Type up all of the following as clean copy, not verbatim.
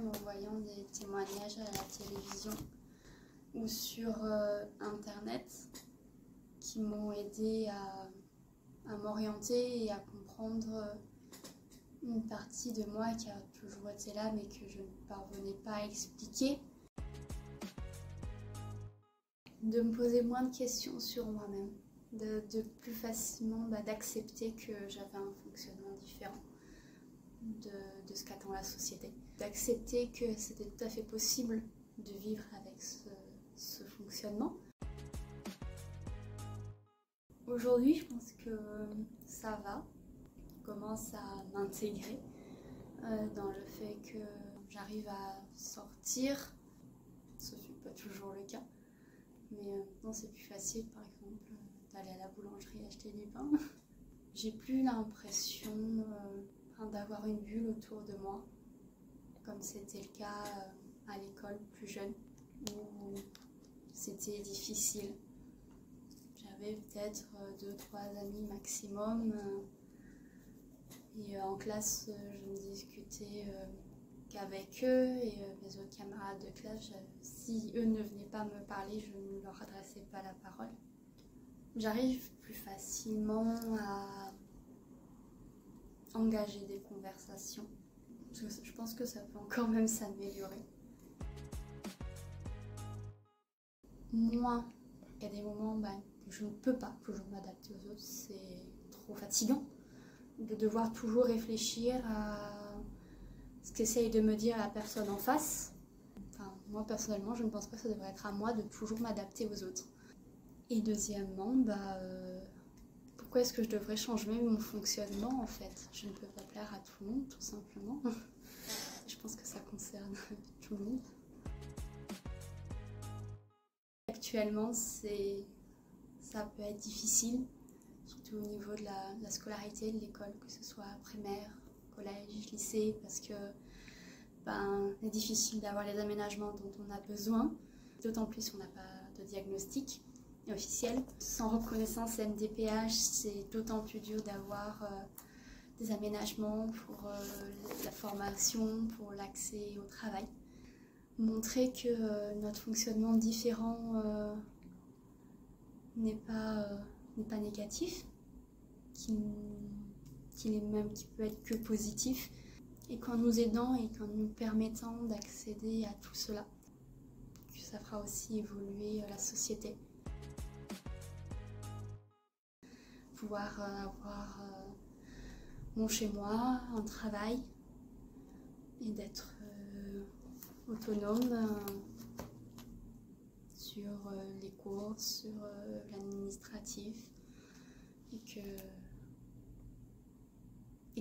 moi-même en voyant des témoignages à la télévision ou sur internet qui m'ont aidé à m'orienter et à comprendre une partie de moi qui a toujours été là mais que je ne parvenais pas à expliquer. De me poser moins de questions sur moi-même, de plus facilement d'accepter que j'avais un fonctionnement différent de ce qu'attend la société. D'accepter que c'était tout à fait possible de vivre avec ce fonctionnement. Aujourd'hui, je pense que ça va. Je commence à m'intégrer dans le fait que j'arrive à sortir. Ce fut pas toujours le cas. Mais maintenant c'est plus facile par exemple d'aller à la boulangerie acheter du pain. J'ai plus l'impression d'avoir une bulle autour de moi, comme c'était le cas à l'école plus jeune, où c'était difficile. J'avais peut-être 2-3 amis maximum et en classe je ne discutais qu'avec eux et mes autres camarades de classe, si eux ne venaient pas me parler, je ne leur adressais pas la parole. J'arrive plus facilement à engager des conversations. Je pense que ça peut encore même s'améliorer. Moins, il y a des moments où je ne peux pas toujours m'adapter aux autres, c'est trop fatigant de devoir toujours réfléchir à ce qu'essaye de me dire la personne en face. Enfin, moi personnellement, je ne pense pas que ça devrait être à moi de toujours m'adapter aux autres. Et deuxièmement, pourquoi est-ce que je devrais changer mon fonctionnement en fait? Je ne peux pas plaire à tout le monde, tout simplement. Je pense que ça concerne tout le monde. Actuellement, ça peut être difficile, surtout au niveau de la scolarité de l'école, que ce soit primaire, collège, lycée, parce que c'est difficile d'avoir les aménagements dont on a besoin, d'autant plus qu'on n'a pas de diagnostic officiel. Sans reconnaissance MDPH, c'est d'autant plus dur d'avoir des aménagements pour la formation, pour l'accès au travail. Montrer que notre fonctionnement différent n'est pas négatif, qu'il peut être que positif, et qu'en nous aidant et qu'en nous permettant d'accéder à tout cela, que ça fera aussi évoluer la société. Pouvoir avoir mon chez-moi, un travail, et d'être autonome sur les courses, sur l'administratif, et que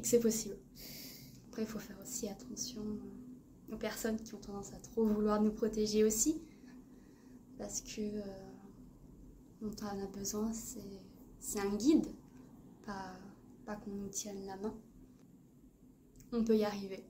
c'est possible. Après, il faut faire aussi attention aux personnes qui ont tendance à trop vouloir nous protéger aussi, parce que dont on a besoin, c'est un guide, pas qu'on nous tienne la main. On peut y arriver.